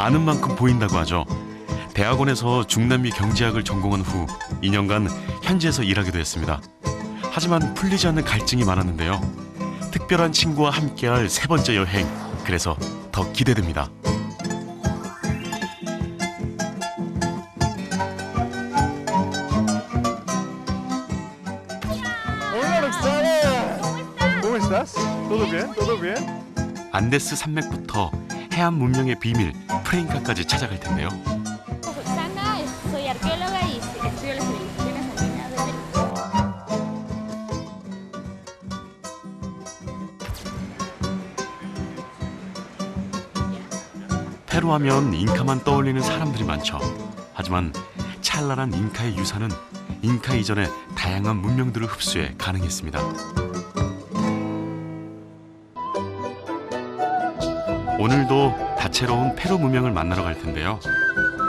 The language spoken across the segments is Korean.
아는 만큼 보인다고 하죠. 대학원에서 중남미 경제학을 전공한 후 2년간 현지에서 일하기도 했습니다. 하지만 풀리지 않는 갈증이 많았는데요. 특별한 친구와 함께할 세 번째 여행, 그래서 더 기대됩니다. Hola Roxana, ¿cómo estás? ¿Todo bien? ¿Todo bien? 안데스 산맥부터 해안 문명의 비밀 프레인카까지 찾아갈 텐데요. Roxana, soy arqueóloga y estudio las civilizaciones andinas de México. 페루 하면 잉카만 떠올리는 사람들이 많죠. 하지만 찬란한 잉카의 유산은 잉카 이전의 다양한 문명들을 흡수해 가능했습니다. 오늘도 다채로운 페루 문명을 만나러 갈 텐데요.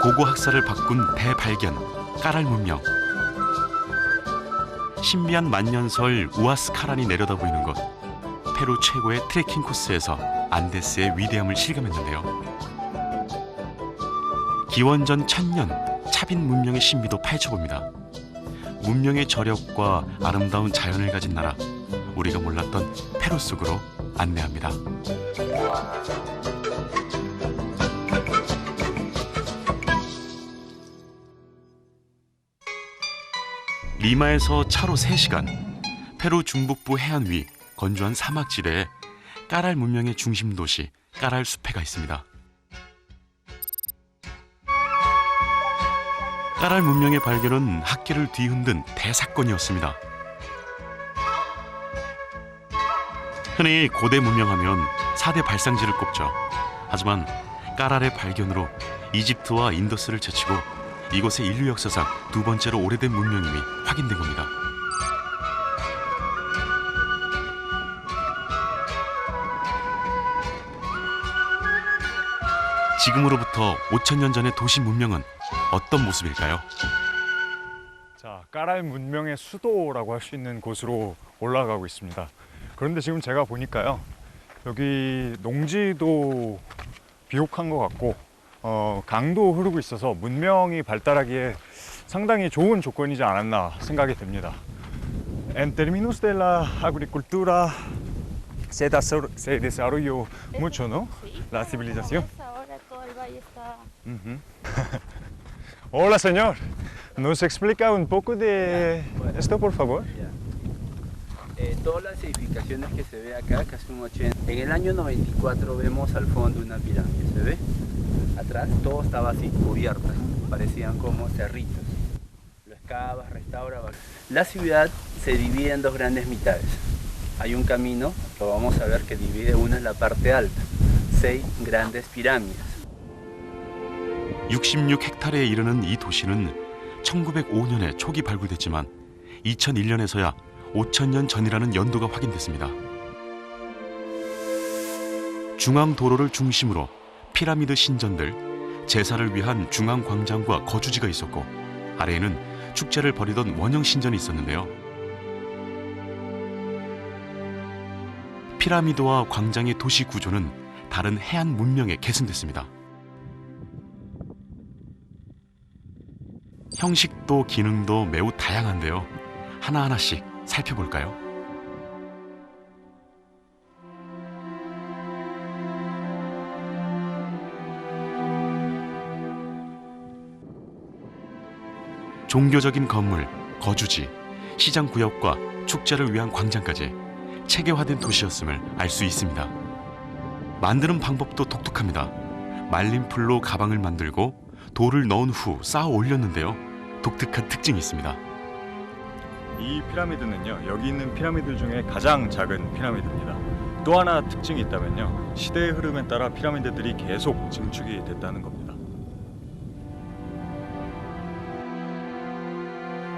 고고 학살을 바꾼 대발견, 까랄 문명. 신비한 만년설 우아스카란이 내려다 보이는 곳. 페루 최고의 트레킹 코스에서 안데스의 위대함을 실감했는데요. 기원전 1000년 차빈 문명의 신비도 파헤쳐봅니다. 문명의 저력과 아름다운 자연을 가진 나라, 우리가 몰랐던 페루 속으로 안내합니다. 리마에서 차로 3시간, 페루 중북부 해안 위 건조한 사막지대에 까랄 문명의 중심 도시 까랄 숲해가 있습니다. 까랄 문명의 발견은 학계를 뒤흔든 대사건이었습니다. 흔히 고대 문명하면 4대 발상지를 꼽죠. 하지만 까랄의 발견으로 이집트와 인더스를 제치고 이곳의 인류 역사상 두 번째로 오래된 문명임이 확인된 겁니다. 지금으로부터 5000년 전의 도시 문명은 어떤 모습일까요? 자, 까랄 문명의 수도라고 할 수 있는 곳으로 올라가고 있습니다. 그런데 지금 제가 보니까요, 여기 농지도 비옥한 것 같고 강도 흐르고 있어서 문명이 발달하기에 상당히 좋은 조건이지 않았나 생각이 됩니다. En términos de la agricultura se desarrolló mucho, ¿no? La civilización. Ahora todo el valle está... Ujú. Hola, señor. ¿Nos explica un poco de esto, por favor? Todas las edificaciones que se ve acá, casi un 80. En el año 94 vemos al fondo una pirámide, ¿se ve? Atrás todo estaba así, cubierto, parecían como cerritos. Lo excavas, restaurabas. La ciudad se divide en dos grandes mitades. Hay un camino, lo vamos a ver, que divide, una es la parte alta, 6 grandes pirámides. 66헥타르에 이르는 이 도시는 1905년에 초기 발굴됐지만 2001년에서야 5000년 전이라는 연도가 확인됐습니다. 중앙 도로를 중심으로 피라미드 신전들, 제사를 위한 중앙 광장과 거주지가 있었고 아래에는 축제를 벌이던 원형 신전이 있었는데요. 피라미드와 광장의 도시 구조는 다른 해안 문명에 계승됐습니다. 형식도 기능도 매우 다양한데요. 하나하나씩 살펴볼까요? 종교적인 건물, 거주지, 시장 구역과 축제를 위한 광장까지 체계화된 도시였음을 알 수 있습니다. 만드는 방법도 독특합니다. 말린 풀로 가방을 만들고 돌을 넣은 후 쌓아 올렸는데요. 독특한 특징이 있습니다. 이 피라미드는요, 여기 있는 피라미드 중에 가장 작은 피라미드입니다. 또 하나 특징이 있다면요, 시대의 흐름에 따라 피라미드들이 계속 증축이 됐다는 겁니다.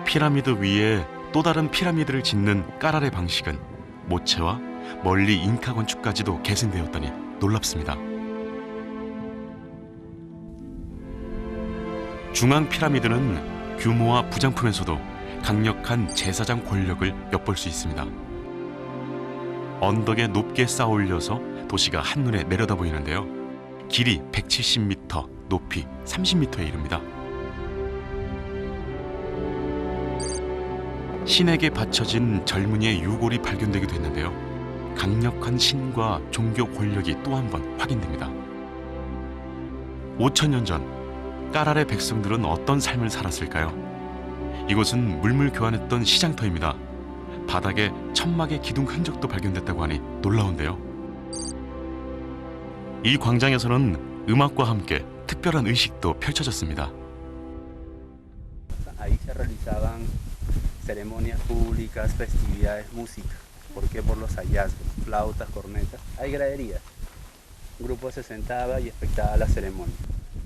피라미드 위에 또 다른 피라미드를 짓는 까랄의 방식은 모체와 멀리 잉카 건축까지도 계승되었다니 놀랍습니다. 중앙 피라미드는 규모와 부장품에서도 강력한 제사장 권력을 엿볼 수 있습니다. 언덕에 높게 쌓아 올려서 도시가 한눈에 내려다 보이는데요. 길이 170m, 높이 30m에 이릅니다. 신에게 바쳐진 젊은이의 유골이 발견되기도 했는데요. 강력한 신과 종교 권력이 또 한 번 확인됩니다. 5천년 전 까랄의 백성들은 어떤 삶을 살았을까요? 이곳은 물물 교환했던 시장터입니다. 바닥에 천막의 기둥 흔적도 발견됐다고 하니 놀라운데요. 이 광장에서는 음악과 함께 특별한 의식도 펼쳐졌습니다. Ahí se realizaban ceremonias públicas, festividades, música. ¿Por qué? Por los hallazgos, flautas, cornetas. Hay graderías. Un grupo se sentaba y expectaba la ceremonia.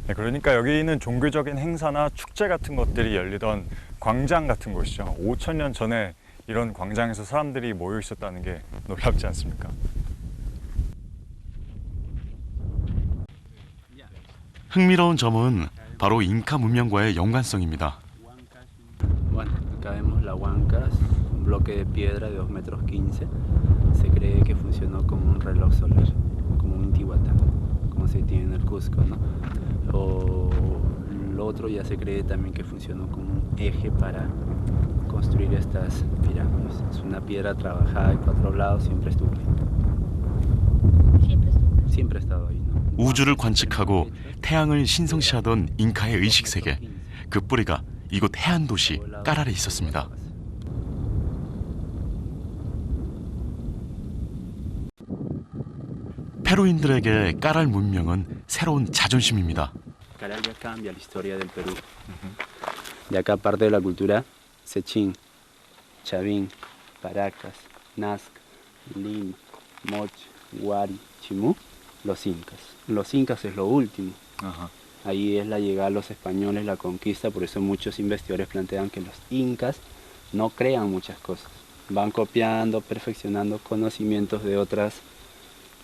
네, 그러니까 여기는 종교적인 행사나 축제 같은 것들이 열리던 광장 같은 곳이죠. 5천년 전에 이런 광장에서 사람들이 모여 있었다는 게 놀랍지 않습니까? 흥미로운 점은 바로 잉카 문명과의 연관성입니다. Bueno, acá vemos la Huancas, un bloque de piedra de 2 metros 15. Se cree que funcionó como un reloj solar, como un Intihuatán, como se tiene en el Cusco, ¿no? O lo otro ya se cree también que funcionó como un eje para construir estas pirámides. Es una piedra trabajada de 4 lados, siempre estuvo ahí. Siempre estuvo. Siempre ha estado ahí, ¿no? 우주를 관측하고 태양을 신성시하던 잉카의 의식세계, 그 뿌리가 이곳 해안 도시 까랄에 있었습니다. 페루인들에게 까랄 문명은 새로운 자존심입니다. Caral ya cambia la historia del Perú. De acá parte de la cultura Sechín, Chavín, Paracas, Nazca, Lima, Moche, Huari, Chimú, los incas. Los incas es lo último. Ahí es la llegada de los españoles, la conquista, por eso muchos investigadores plantean que los incas no crean muchas cosas. Van copiando, perfeccionando conocimientos de otras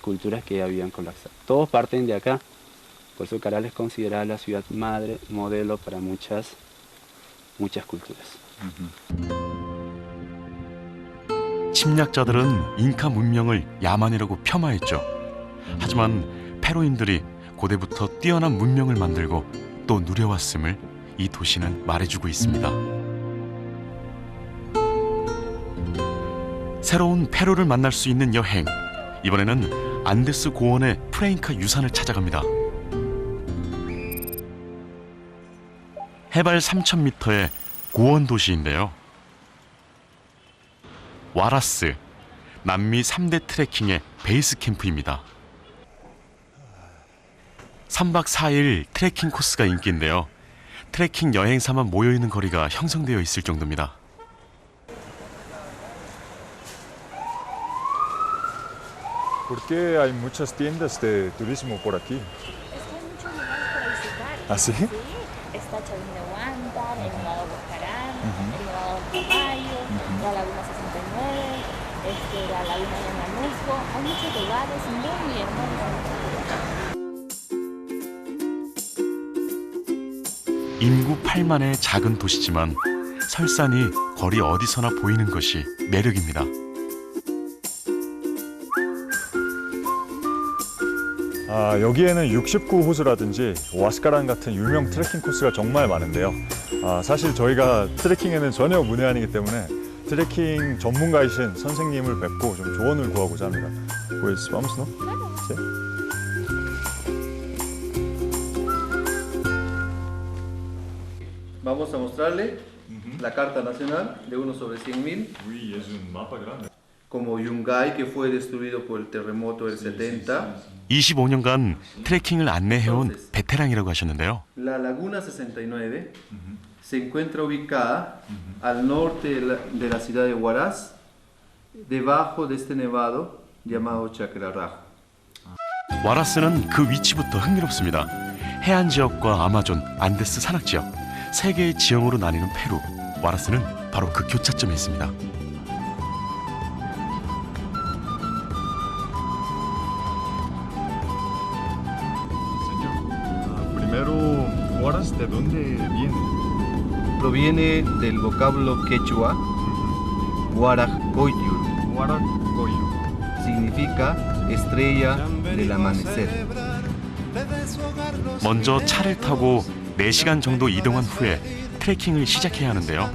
culturas que ya habían colapsado. Todos parten de acá. Por eso Caral es considerada la ciudad madre, modelo para muchas culturas. 침략자들은 잉카 문명을 야만이라고 폄하했죠. 하지만 페루인들이 고대부터 뛰어난 문명을 만들고 또 누려왔음을 이 도시는 말해주고 있습니다. 새로운 페루를 만날 수 있는 여행, 이번에는 안데스 고원의 프레잉카 유산을 찾아갑니다. 해발 3,000m의 고원 도시인데요. 와라스, 남미 3대 트레킹의 베이스 캠프입니다. 3박 4일 트레킹 코스가 인기인데요. 트레킹 여행사만 모여있는 거리가 형성되어 있을 정도입니다. ¿Por qué hay muchas tiendas de turismo por aquí? Es que hay muchos lugares para visitar. ¿Ah, sí? Sí, está Chavín de Huántar, el Nevado Boscarán, el Nevado del Caballo, la Laguna 69, la Laguna de Manusco. Hay muchos lugares muy hermosos. 인구 8만의 작은 도시지만 설산이 거리 어디서나 보이는 것이 매력입니다. 여기에는 69호수라든지 와스카란 같은 유명 트레킹 코스가 정말 많은데요. 사실 저희가 트레킹에는 전혀 문외한이기 때문에 트레킹 전문가이신 선생님을 뵙고 좀 조언을 구하고자 합니다. Pues vamos, ¿no? Sí. Vamos a mostrarle la Carta Nacional de 1 sobre 100.000, Uy, es un mapa grande. como Yungay, que fue destruido por el terremoto del 70, 25년간 트레킹을 안내해온 베테랑이라고 하셨는데요. la Laguna 69 se encuentra ubicada al norte de la ciudad de Huaraz, debajo de este nevado llamado Chacrarajo. 와라스는 그 위치부터 흥미롭습니다. 해안 지역과 아마존, 안데스 산악 지역, 세 개의 지형으로 나뉘는 페루. 와라스는 바로 그 교차점에 있습니다. Primero, ¿Huaraz de dónde viene? Proviene del vocablo quechua Huaracoyul, Huaracoyo. significa estrella del amanecer. 먼저 차를 타고 4시간 정도 이동한 후에 트레킹을 시작해야 하는데요.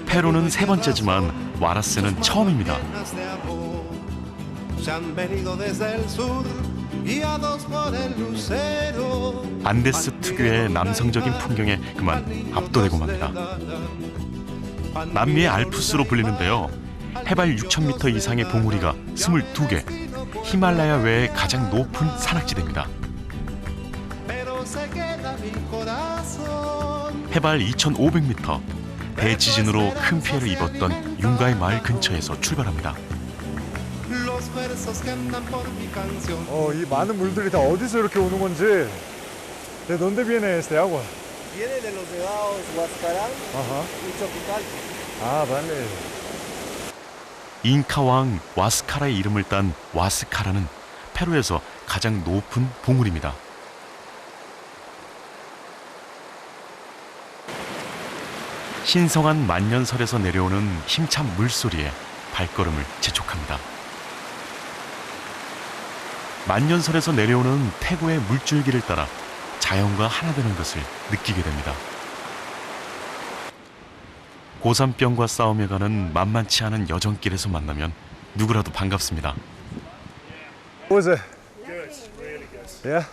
페루는 3번째지만 와라스는 처음입니다. 안데스 특유의 남성적인 풍경에 그만 압도되고 맙니다. 남미의 알프스로 불리는데요. 해발 6,000m 이상의 봉우리가 22개, 히말라야 외에 가장 높은 산악지대입니다. 해발 2,500m, 대지진으로 큰 피해를 입었던 융가의 마을 근처에서 출발합니다. 이 많은 물들이 다 어디서 이렇게 오는 건지. ¿De dónde viene este agua? Viene de los nevados Huascarán Ajá. y Choquicalco. 아, vale. 잉카 왕 와스카라의 이름을 딴 와스카라는 페루에서 가장 높은 봉우리입니다. 신성한 만년설에서 내려오는 힘찬 물소리에 발걸음을 재촉합니다. 만년설에서 내려오는 태고의 물줄기를 따라 자연과 하나 되는 것을 느끼게 됩니다. 고산병과 싸움해가는 만만치 않은 여정길에서 만나면 누구라도 반갑습니다. What was it? Good, really good. Yeah?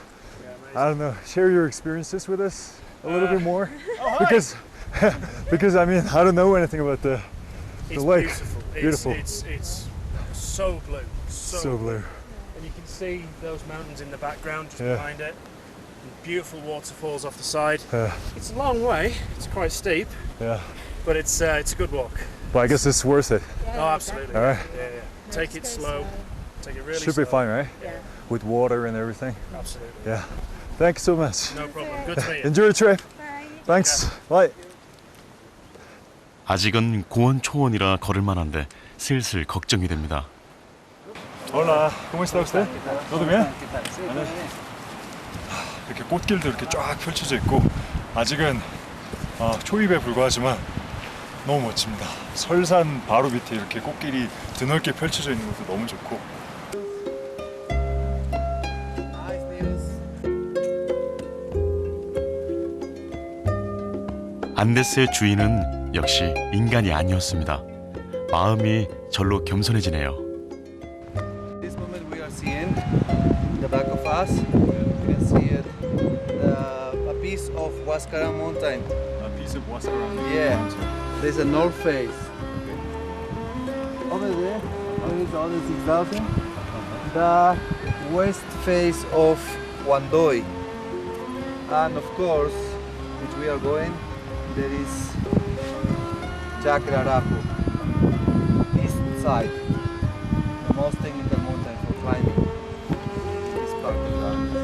I don't know. Share your experiences with us a little bit more, because I mean I don't know anything about the lake. Beautiful. Beautiful. It's so blue. So blue. And you can see those mountains in the background just Yeah. behind it. And beautiful waterfalls off the side. Yeah. It's a long way. It's quite steep, Yeah. but it's a good walk. But I guess it's worth it. Oh, absolutely. All right. Yeah. Take it slow. Take it really Should slow. be fine, right? Yeah. With water and everything. Absolutely. Yeah. Thank you so much. No problem. Good to meet you. Enjoy your trip. Bye. Thanks. Bye. 아직은 고원 초원이라 걸을 만한데 슬슬 걱정이 됩니다. Hola, ¿cómo está usted? ¿Todo bien? 이렇게 꽃길도 이렇게 쫙 펼쳐져 있고 아직은 초입에 불과하지만 너무 멋집니다. 설산 바로 밑에 이렇게 꽃길이 드넓게 펼쳐져 있는 것도 너무 좋고. Nice news. 안데스의 주인은 역시 인간이 아니었습니다. 마음이 절로 겸손해지네요. This moment we are seeing in the back of us, you can see it, a piece of Huascarán mountain. A piece of Huascarán. Yeah, there's a north face. Over there, is the other 6,000. The west face of Huandoy. And of course, which we are going, there is Chacrarajo, east side, the most technical mountain for climbing. This part of the Andes.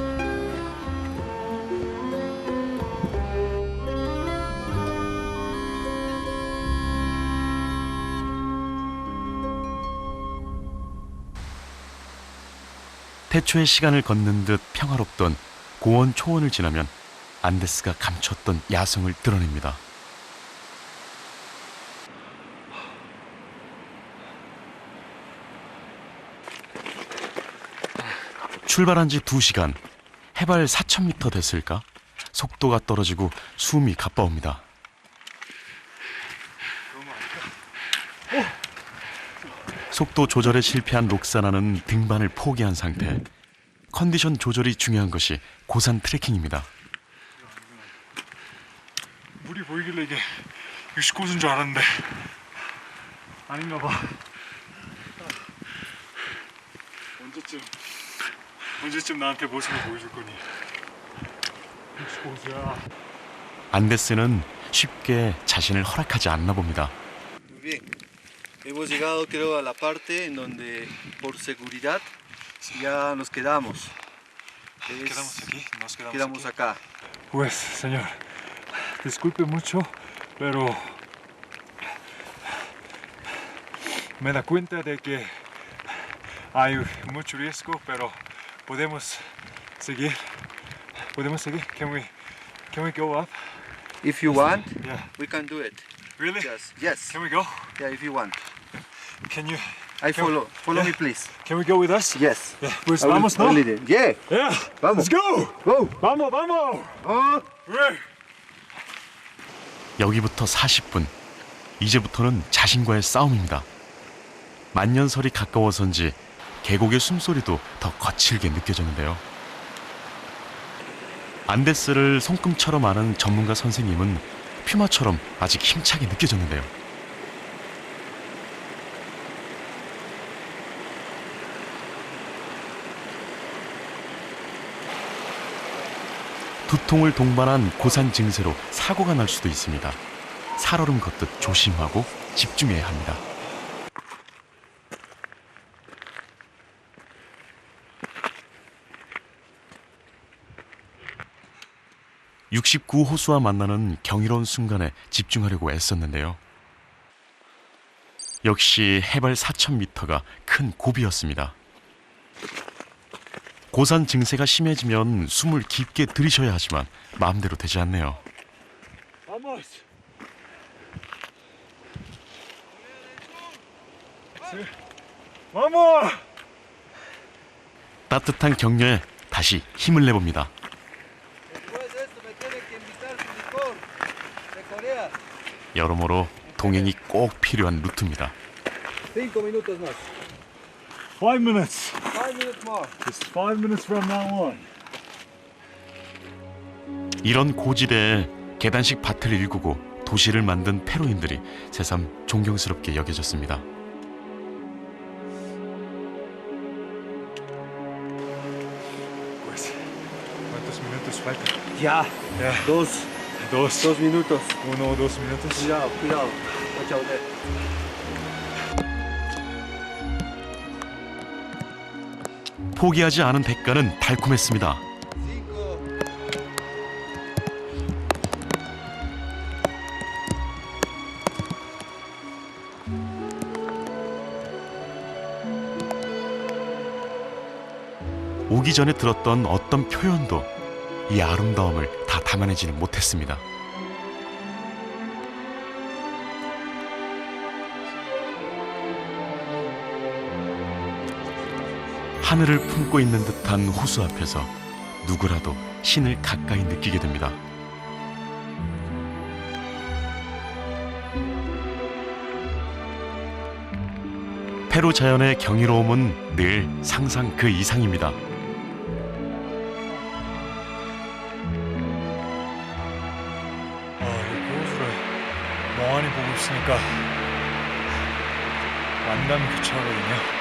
태초의 시간을 걷는 듯 평화롭던 고원 초원을 지나면 안데스가 감췄던 야성을 드러냅니다. 출발한 지 2시간, 해발 4,000m 됐을까? 속도가 떨어지고 숨이 가빠옵니다. 속도 조절에 실패한 록사나는 등반을 포기한 상태. 컨디션 조절이 중요한 것이 고산 트레킹입니다. 물이 보이길래 이게 60고수인 줄 알았는데 아닌가 봐. 언제쯤 나한테 모습을 보여줄 거니? 60고수야. 안데스는 쉽게 자신을 허락하지 않나 봅니다. Muy bien. Hemos llegado creo a la parte en donde por seguridad ya nos quedamos. Quedamos acá. Pues, señor, disculpe mucho, pero me da cuenta de que hay mucho riesgo, pero podemos seguir. Can we go up? If you want, Yeah. we can do it. Really? Yes. Yes. Can we go? Yeah, if you want. Can you I follow. Follow me, please. Can we go with us? Yes. Yeah. Pues I will vamos, no? lead you. Yeah. Yeah. Vamos. Let's go. Go. Vamos, vamos. Oh. 여기부터 40분. 이제부터는 자신과의 싸움입니다. 만년설이 가까워서인지 계곡의 숨소리도 더 거칠게 느껴졌는데요. 안데스를 손금처럼 아는 전문가 선생님은 퓨마처럼 아직 힘차게 느껴졌는데요. 두통을 동반한 고산 증세로 사고가 날 수도 있습니다. 살얼음 걷듯 조심하고 집중해야 합니다. (69호수와) 만나는 경이로운 순간에 집중하려고 애썼는데요. 역시 해발 4,000m가 큰 고비였습니다. 고산 증세가 심해지면 숨을 깊게 들이셔야 하지만 마음대로 되지 않네요. Vamos. Vamos. 따뜻한 격려에 다시 힘을 내봅니다. Después de esto me tienen que invitar su licor de Corea. 여러모로 동행이 꼭 필요한 루트입니다. 5 minutos más. 5 minutes. 5 minutes more. It's 5 minutes from now on. 이런 고지대에 계단식 밭을 일구고 도시를 만든 페루인들이 새삼 존경스럽게 여겨졌습니다. Pues, ¿cuántos minutos faltan? Ya. Ya. 2 minutos. 1 o 2 minutos. Cuidado, cuidado. Watch out there. 포기하지 않은 대가는 달콤했습니다. 5. 오기 전에 들었던 어떤 표현도 이 아름다움을 다 담아내지는 못했습니다. 하늘을 품고 있는 듯한 호수 앞에서 누구라도 신을 가까이 느끼게 됩니다. 페루 자연의 경이로움은 늘 상상 그 이상입니다. 이 호수를 멍하니 보고 있으니까 만남이 교차하거든요.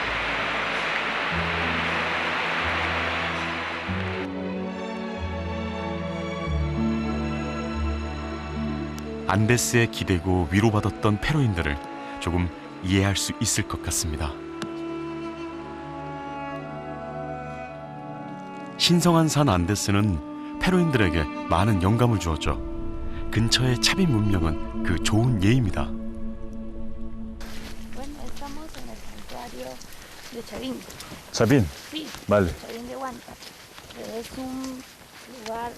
안데스에 기대고 위로받았던 페루인들을 조금 이해할 수 있을 것 같습니다. 신성한 산 안데스는 페루인들에게 많은 영감을 주었죠. 근처의 차빈 문명은 그 좋은 예입니다. Bueno, estamos en el santuario de Chavín. 자빈, Sí, vale. Chavín de Huanta. Es un lugar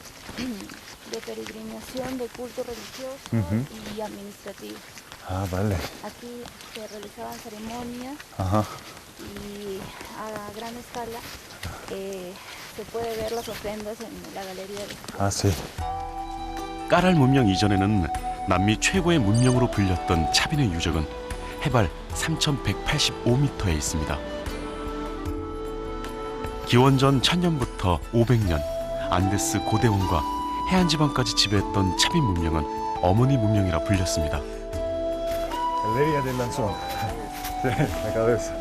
de peregrinación de culto religioso y administrativo. 아, vale. Aquí se realizaban ceremonias 아하. y a gran escala se puede ver las ofrendas en la galería de 아, sí. 까랄 문명 이전에는 남미 최고의 문명으로 불렸던 차빈의 유적은 해발 3,185m에 있습니다. 기원전 1000년부터 500년 안데스 고대원과 해안지방까지 지배했던 차빈 문명은 어머니 문명이라 불렸습니다. Galería del Lanzón. Sí, la cabeza.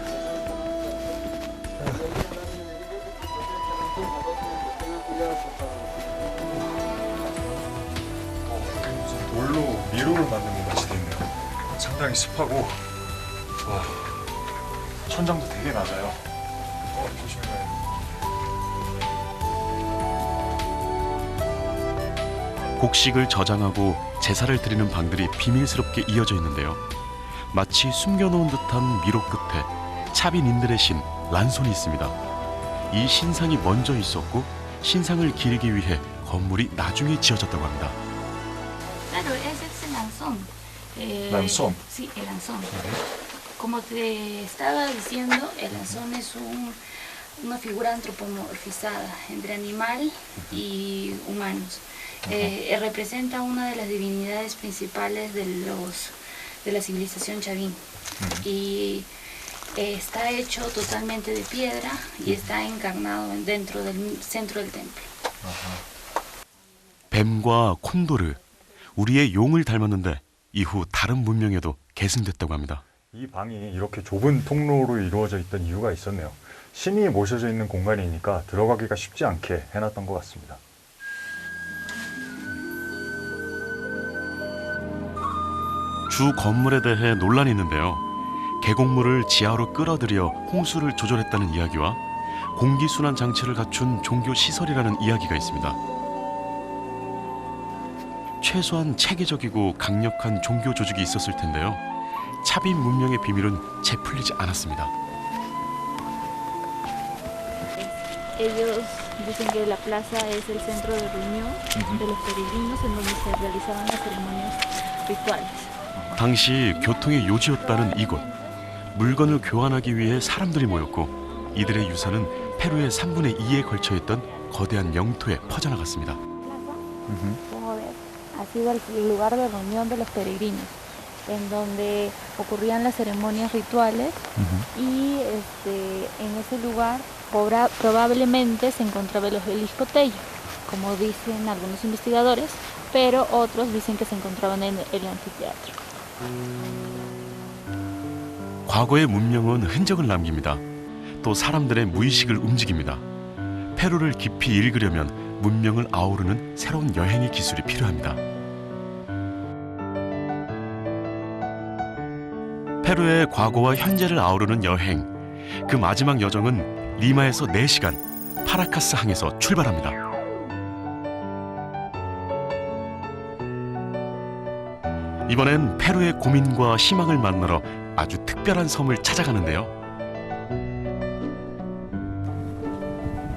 무슨 돌로 미로를 만든 것 같이 돼 있네요. 상당히 습하고, 와, 천장도 되게 낮아요. 조심해 가야 돼. 곡식을 저장하고 제사를 드리는 방들이 비밀스럽게 이어져 있는데요. 마치 숨겨놓은 듯한 미로 끝에 차빈인들의 신 란손이 있습니다. 이 신상이 먼저 있었고 신상을 기리기 위해 건물이 나중에 지어졌다고 합니다. Claro, ese es el lanzón. ¿Lanzón? Sí, el lanzón. Como te estaba diciendo, el Anzón es una figura antropomorfizada entre animal y humanos. Representa una de las divinidades principales de la civilización chavín. Y está hecho totalmente de piedra y está encarnado dentro del centro del templo. 뱀과 콘도르, 우리의 용을 닮았는데 이후 다른 문명에도 계승됐다고 합니다. 이 방이 이렇게 좁은 통로로 이루어져 있던 이유가 있었네요. 신이 모셔져 있는 공간이니까 들어가기가 쉽지 않게 해놨던 것 같습니다. 주 건물에 대해 논란이 있는데요. 계곡물을 지하로 끌어들여 홍수를 조절했다는 이야기와 공기순환 장치를 갖춘 종교 시설이라는 이야기가 있습니다. 최소한 체계적이고 강력한 종교 조직이 있었을 텐데요. 차빈 문명의 비밀은 채 풀리지 않았습니다. Ellos dicen que la plaza es el centro de reunión de los peregrinos en donde se realizaban las ceremonias rituales. 당시 교통의 요지였다는 이곳. 물건을 교환하기 위해 사람들이 모였고 이들의 유산은 페루의 3분의 2에 걸쳐 있던 거대한 영토에 퍼져나갔습니다. Ha sido el lugar de reunión de los peregrinos, en donde ocurrían las ceremonias rituales y en ese lugar probablemente se encontraba el obelisco Tello, como dicen algunos investigadores, pero otros dicen que se encontraban en el anfiteatro. 과거의 문명은 흔적을 남깁니다. 또 사람들의 무의식을 움직입니다. 페루를 깊이 읽으려면 문명을 아우르는 새로운 여행의 기술이 필요합니다. 페루의 과거와 현재를 아우르는 여행. 그 마지막 여정은 리마에서 4시간, 파라카스 항에서 출발합니다. 이번엔 페루의 고민과 희망을 만나러 아주 특별한 섬을 찾아가는데요.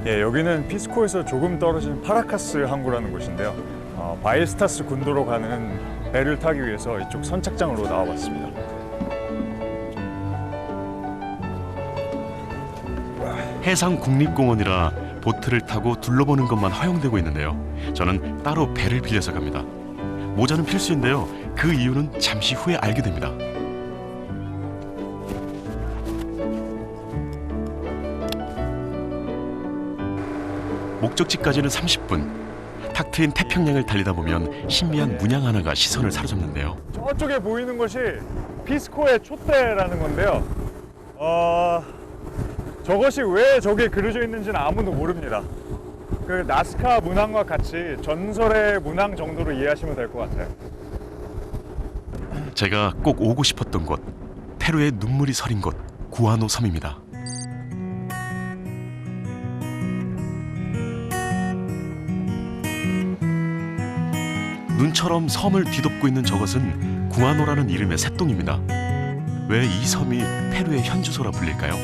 예, 여기는 피스코에서 조금 떨어진 파라카스 항구라는 곳인데요. 바이스타스 군도로 가는 배를 타기 위해서 이쪽 선착장으로 나와봤습니다. 해상국립공원이라 보트를 타고 둘러보는 것만 허용되고 있는데요. 저는 따로 배를 빌려서 갑니다. 모자는 필수인데요. 그 이유는 잠시 후에 알게 됩니다. 목적지까지는 30분. 탁 트인 태평양을 달리다 보면 신비한 문양 하나가 시선을 사로잡는데요. 저쪽에 보이는 것이 피스코의 촛대라는 건데요. 저것이 왜 저기에 그려져 있는지는 아무도 모릅니다. 그 나스카 문항과 같이 전설의 문항 정도로 이해하시면 될 것 같아요. 제가 꼭 오고 싶었던 곳, 페루의 눈물이 서린 곳, 구아노 섬입니다. 눈처럼 섬을 뒤덮고 있는 저것은 구아노라는 이름의 새똥입니다. 왜 이 섬이 페루의 현주소라 불릴까요?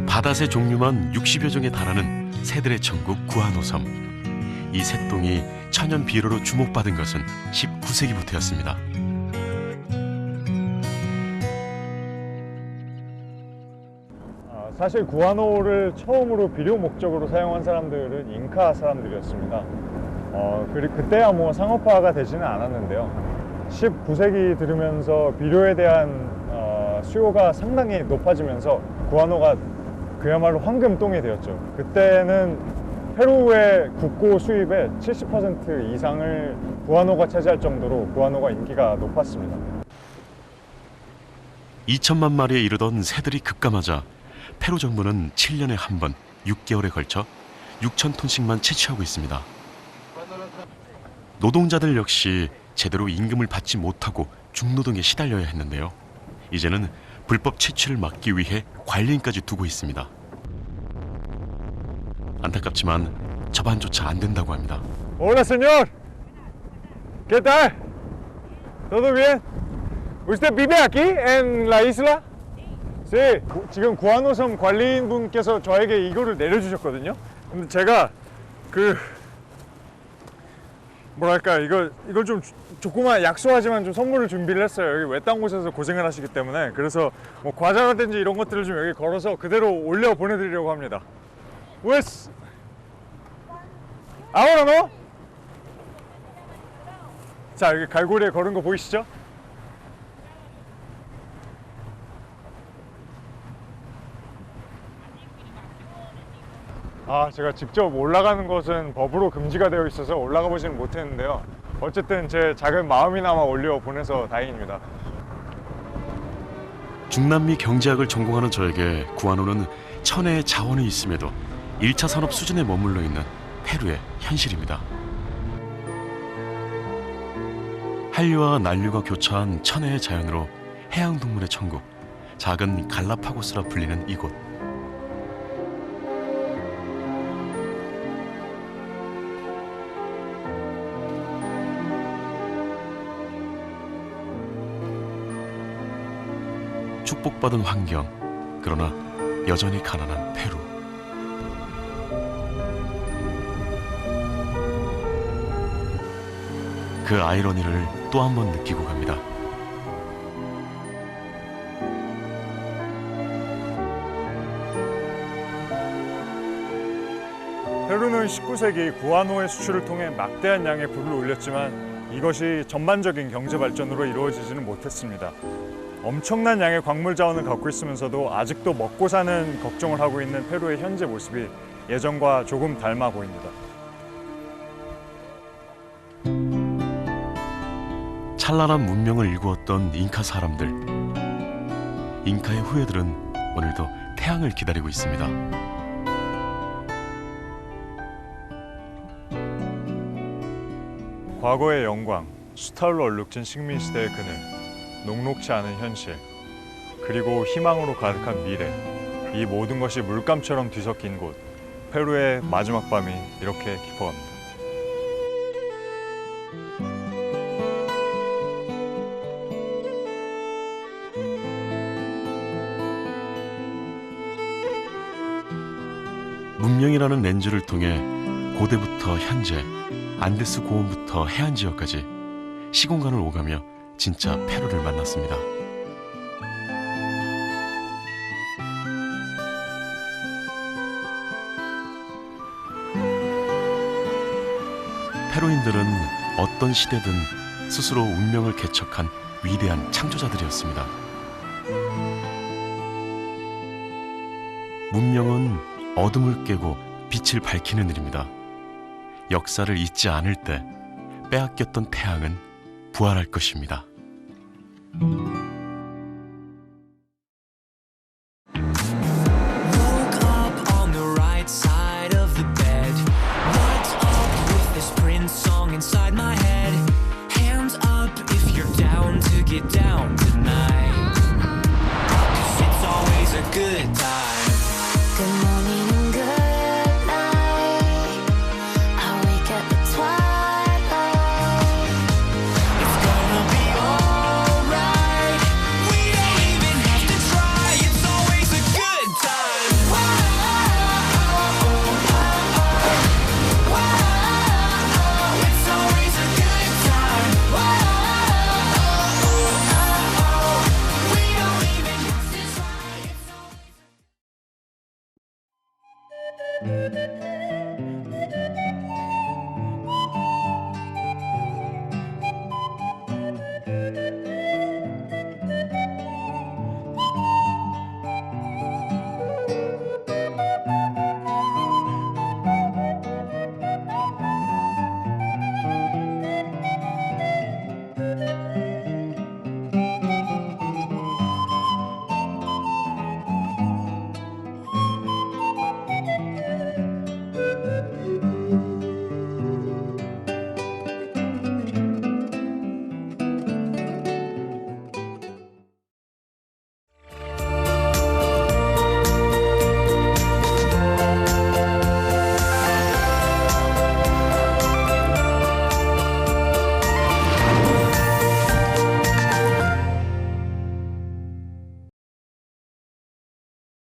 바다새 종류만 60여 종에 달하는 새들의 천국 구아노섬. 이 새똥이 천연 비료로 주목받은 것은 19세기부터였습니다. 사실 구아노를 처음으로 비료 목적으로 사용한 사람들은 잉카 사람들이었습니다. 그때야 뭐 상업화가 되지는 않았는데요. 19세기 들으면서 비료에 대한 수요가 상당히 높아지면서 구아노가 그야말로 황금똥이 되었죠. 그때는 페루의 국고 수입의 70% 이상을 구아노가 차지할 정도로 구아노가 인기가 높았습니다. 2천만 마리에 이르던 새들이 급감하자 페루 정부는 7년에 한 번 6개월에 걸쳐 6천 톤씩만 채취하고 있습니다. 노동자들 역시 제대로 임금을 받지 못하고 중노동에 시달려야 했는데요. 이제는 불법 채취를 막기 위해 관리인까지 두고 있습니다. 안타깝지만 접안조차 안 된다고 합니다. Hola, señor. ¿Qué tal? ¿Todo bien? ¿Usted vive aquí en la isla? Sí. 지금 구아노섬 관리인분께서 저에게 이거를 내려주셨거든요. 근데 제가 뭐랄까 이걸 좀 조그만 약소하지만 좀 선물을 준비를 했어요. 여기 외딴 곳에서 고생을 하시기 때문에. 그래서 뭐 과자라든지 이런 것들을 좀 여기 걸어서 그대로 올려 보내드리려고 합니다. Wes, ahora no? 자, 여기 갈고리에 걸은 거 보이시죠? 제가 직접 올라가는 것은 법으로 금지가 되어 있어서 올라가 보지는 못했는데요. 어쨌든 제 작은 마음이나마 올려 보내서 다행입니다. 중남미 경제학을 전공하는 저에게 구아노는 천혜의 자원이 있음에도 1차 산업 수준에 머물러 있는 페루의 현실입니다. 한류와 난류가 교차한 천혜의 자연으로 해양동물의 천국, 작은 갈라파고스라 불리는 이곳. 축복받은 환경, 그러나 여전히 가난한 페루. 그 아이러니를 또 한 번 느끼고 갑니다. 페루는 19세기 구아노의 수출을 통해 막대한 양의 부를 올렸지만 이것이 전반적인 경제 발전으로 이루어지지는 못했습니다. 엄청난 양의 광물 자원을 갖고 있으면서도 아직도 먹고 사는 걱정을 하고 있는 페루의 현재 모습이 예전과 조금 닮아 보입니다. 찬란한 문명을 일구었던 잉카 사람들. 잉카의 후예들은 오늘도 태양을 기다리고 있습니다. 과거의 영광, 수탈로 얼룩진 식민시대의 그늘, 녹록치 않은 현실, 그리고 희망으로 가득한 미래, 이 모든 것이 물감처럼 뒤섞인 곳, 페루의 마지막 밤이 이렇게 깊어갑니다. 문명이라는 렌즈를 통해 고대부터 현재, 안데스 고원부터 해안 지역까지 시공간을 오가며 진짜 페루를 만났습니다. 페루인들은 어떤 시대든 스스로 운명을 개척한 위대한 창조자들이었습니다. 문명은 어둠을 깨고 빛을 밝히는 일입니다. 역사를 잊지 않을 때 빼앗겼던 태양은 부활할 것입니다.